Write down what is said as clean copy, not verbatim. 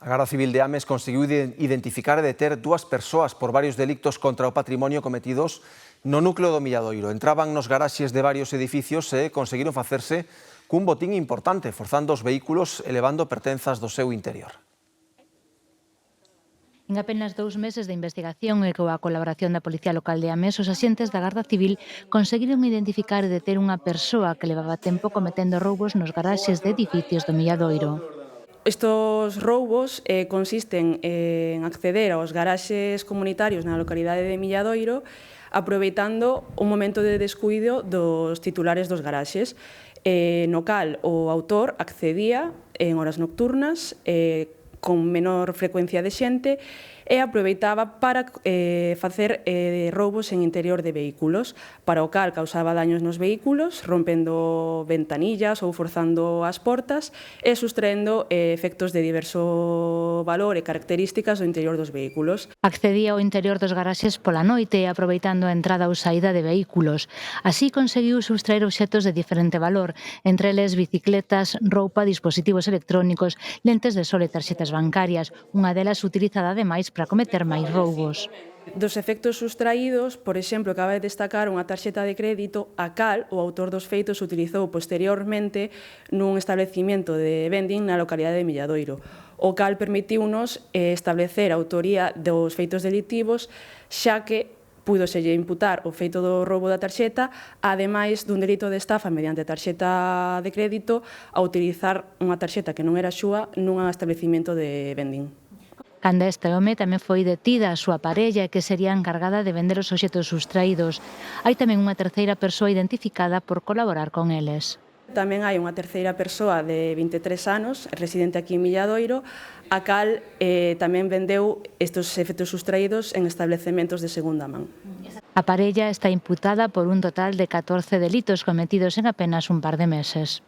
A Garda Civil de Ames conseguiu identificar e deter 2 persoas por varios delictos contra o patrimonio cometidos no núcleo do Milladoiro. Entraban nos garaxes de varios edificios e conseguiron facerse cun botín importante, forzando os vehículos e levando pertenzas do seu interior. En apenas 2 meses de investigación e coa colaboración da Policía Local de Ames, os axentes da Garda Civil conseguiron identificar e deter unha persoa que levaba tempo cometendo roubos nos garaxes de edificios do Milladoiro. Estos roubos consisten en acceder aos garaxes comunitarios na localidade de Milladoiro aproveitando un momento de descuido dos titulares dos garaxes, no cal o autor accedía en horas nocturnas con menor frecuencia de xente e aproveitaba para facer roubos en interior de vehículos, para o cal causaba daños nos vehículos, rompendo ventanillas ou forzando as portas e sustraendo efectos de diverso valor e características do interior dos vehículos. Accedía ao interior dos garaxes pola noite e aproveitando a entrada ou saída de vehículos. Así conseguiu sustraer obxetos de diferente valor, entre eles bicicletas, roupa, dispositivos electrónicos, lentes de sol e tarxetas bancarias, unha delas utilizada ademais para cometer máis roubos. Dos efectos sustraídos, por exemplo, cabe destacar unha tarxeta de crédito a cal o autor dos feitos utilizou posteriormente nun establecimento de vending na localidade de Milladoiro, o cal permitiunos establecer a autoría dos feitos delictivos, xa que púdoselle imputar o feito do roubo da tarxeta, ademais dun delito de estafa mediante tarxeta de crédito a utilizar unha tarxeta que non era súa nun establecimento de vending. Canda este home tamén foi detida a súa parella que sería encargada de vender os obxetos sustraídos. Hai tamén unha terceira persoa identificada por colaborar con eles. Tamén hai unha terceira persoa de 23 anos, residente aquí en Milladoiro, a cal tamén vendeu estes efectos sustraídos en establecementos de segunda man. A parella está imputada por un total de 14 delitos cometidos en apenas un par de meses.